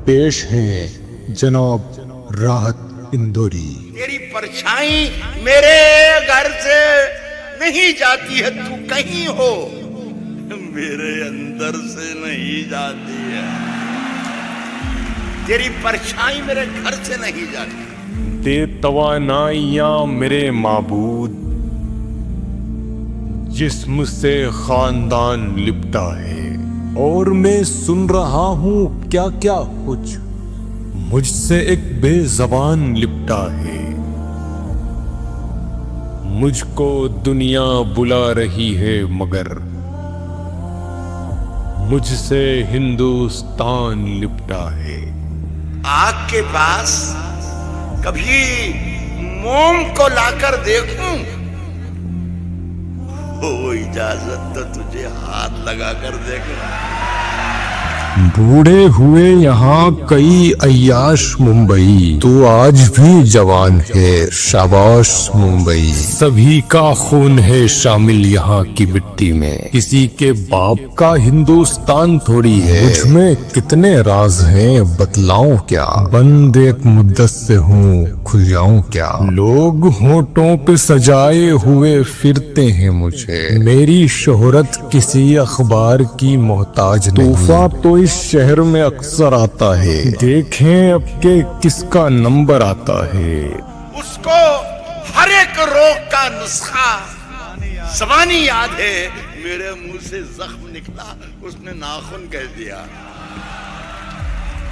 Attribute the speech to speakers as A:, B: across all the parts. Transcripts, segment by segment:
A: पेश है जनाब राहत इंदौरी।
B: तेरी परछाई मेरे घर से नहीं जाती है, तू कहीं हो, मेरे अंदर से नहीं जाती है। तेरी परछाई मेरे घर से नहीं जाती।
C: दे तवानाइयां मेरे माबूद, जिस्म से खानदान लिपटा है और मैं सुन रहा हूँ क्या क्या कुछ, मुझसे एक बेज़बान लिपटा है। मुझको दुनिया बुला रही है मगर मुझसे हिंदुस्तान लिपटा है।
B: आग के पास कभी मोम को लाकर देखूं, हो इजाजत तो तुझे हाथ लगाकर देखना।
A: बूढ़े हुए यहाँ कई अय्याश मुंबई, तू आज भी जवान है शाबाश मुंबई। सभी का खून है शामिल यहाँ की मिट्टी में, किसी के बाप का हिंदुस्तान थोड़ी है। मुझ में कितने राज हैं बतलाऊं क्या, बंद एक मुद्दत से हूँ खुल जाऊं क्या। लोग होठों पे सजाए हुए फिरते हैं मुझे, मेरी शोहरत किसी अखबार की मोहताज नहीं। तूफा तो इस शहर में अक्सर आता है, देखें अब के किसका नंबर आता है।
B: उसको हर एक रोग का नुस्खा ज़बानी याद है। मेरे मुंह से जख्म निकला, उसने नाखून कह दिया।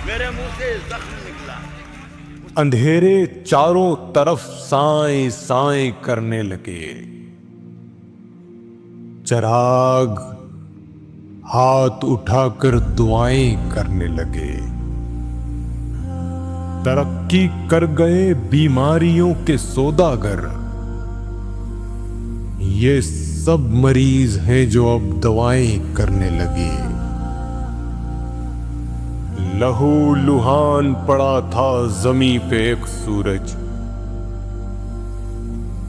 B: मेरे मुंह से जख्म निकला।
C: अंधेरे चारों तरफ साएं साएं करने लगे। चिराग हाथ उठाकर दुआएं करने लगे। तरक्की कर गए बीमारियों के सौदागर, ये सब मरीज हैं जो अब दवाएं करने लगे। लहू लुहान पड़ा था जमी पे एक सूरज,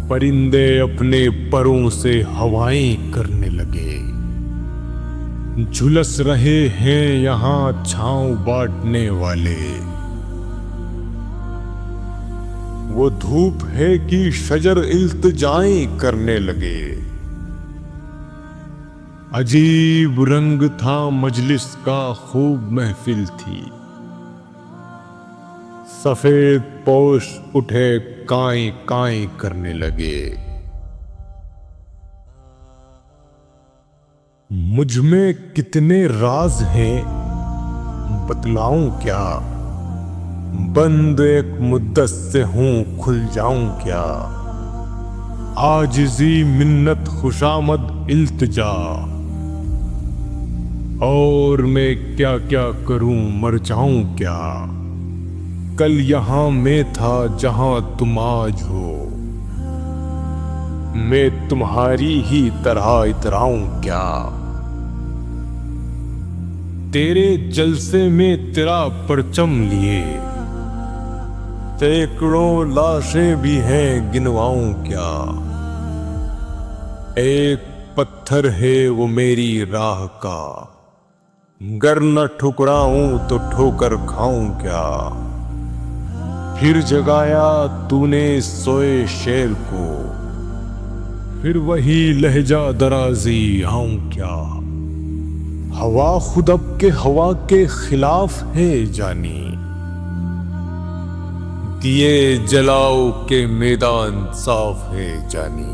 C: परिंदे अपने परों से हवाएं करने लगे। झुलस रहे हैं यहाँ छांव बांटने वाले, वो धूप है कि शजर इल्तिजाएं करने लगे। अजीब रंग था मजलिस का, खूब महफिल थी। सफेद पोश उठे काएं काएं करने लगे। मुझ में कितने राज हैं बतलाऊं क्या, बंद एक मुद्दत से हूं खुल जाऊं क्या। आजिज़ी मिन्नत खुशामद इल्तिजा, और मैं क्या क्या करूं मर जाऊं क्या। कल यहां मैं था जहां तुम आज हो, मैं तुम्हारी ही तरह इतराऊं क्या। तेरे जलसे में तेरा परचम लिए सैकड़ों लाशें भी हैं गिनवाऊं क्या। एक पत्थर है वो मेरी राह का, गर न ठुकराऊं तो ठोकर खाऊं क्या। फिर जगाया तूने सोए शेर को, फिर वही लहजा दराजी आऊं क्या। हवा खुद अब के हवा के खिलाफ है जानी, दिए जलाओ के मैदान साफ है जानी।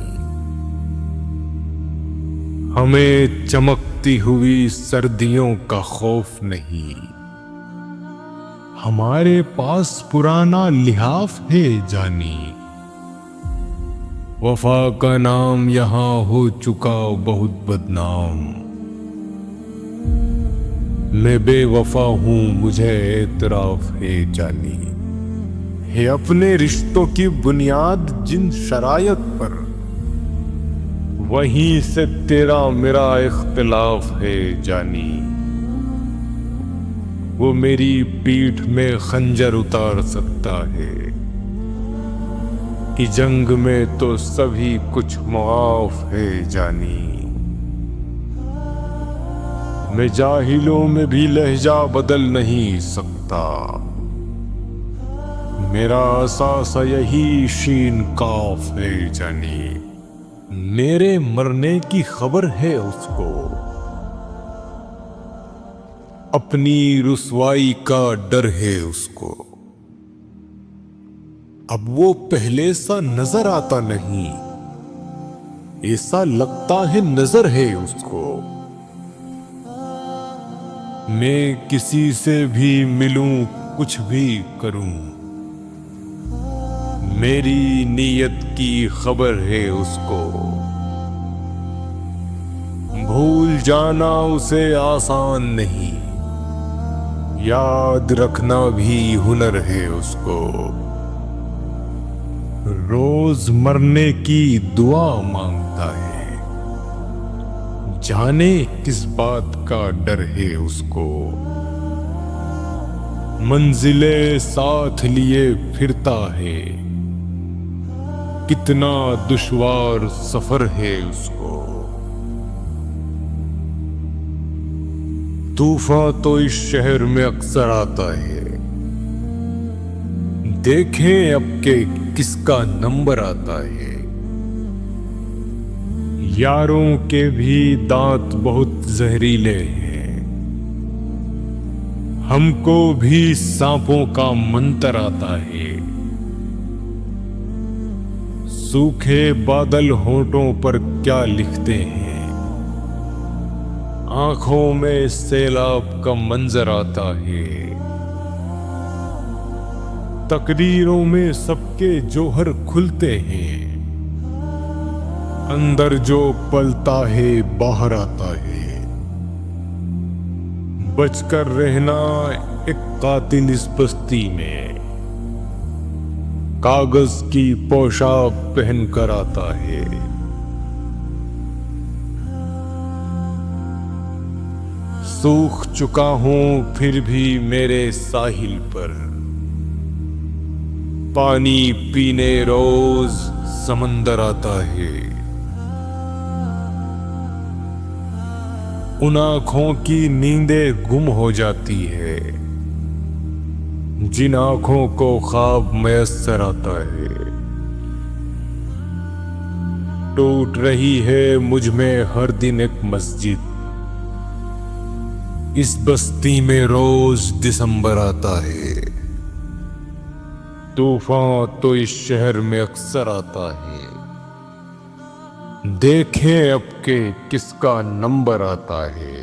C: हमें चमकती हुई सर्दियों का खौफ नहीं, हमारे पास पुराना लिहाफ है जानी। वफा का नाम यहाँ हो चुका बहुत बदनाम, मैं बेवफा हूँ मुझे एतराफ है जानी। है अपने रिश्तों की बुनियाद जिन शरायत पर, वहीं से तेरा मेरा इख्तिलाफ है जानी। वो मेरी पीठ में खंजर उतार सकता है कि जंग में तो सभी कुछ मुआफ है जानी। मैं जाहिलों में भी लहजा बदल नहीं सकता। मेरा असासा यही शीन काफ है जानी। मेरे मरने की खबर है उसको, अपनी रुसवाई का डर है उसको। अब वो पहले सा नजर आता नहीं, ऐसा लगता है नजर है उसको। मैं किसी से भी मिलूं, कुछ भी करूं, मेरी नीयत की खबर है उसको। भूल जाना उसे आसान नहीं, याद रखना भी हुनर है उसको। रोज मरने की दुआ मांगता है, जाने किस बात का डर है उसको। मंजिले साथ लिए फिरता है, कितना दुश्वार सफर है उसको। तूफान तो इस शहर में अक्सर आता है, देखें अब के किसका नंबर आता है। यारों के भी दांत बहुत जहरीले हैं, हमको भी सांपों का मंतर आता है। सूखे बादल होंठों पर क्या लिखते हैं, आंखों में सैलाब का मंजर आता है। तकदीरों में सबके जोहर खुलते हैं, अंदर जो पलता है बाहर आता है। बचकर रहना एक कातिल इस बस्ती में, कागज की पोशाक पहनकर आता है। सूख चुका हूं फिर भी मेरे साहिल पर, पानी पीने रोज समंदर आता है। उन आंखों की नींदें गुम हो जाती है, जिन आंखों को ख्वाब मयस्सर आता है। टूट रही है मुझ में हर दिन एक मस्जिद, इस बस्ती में रोज दिसंबर आता है। तूफान तो इस शहर में अक्सर आता है, देखें अब के किसका नंबर आता है।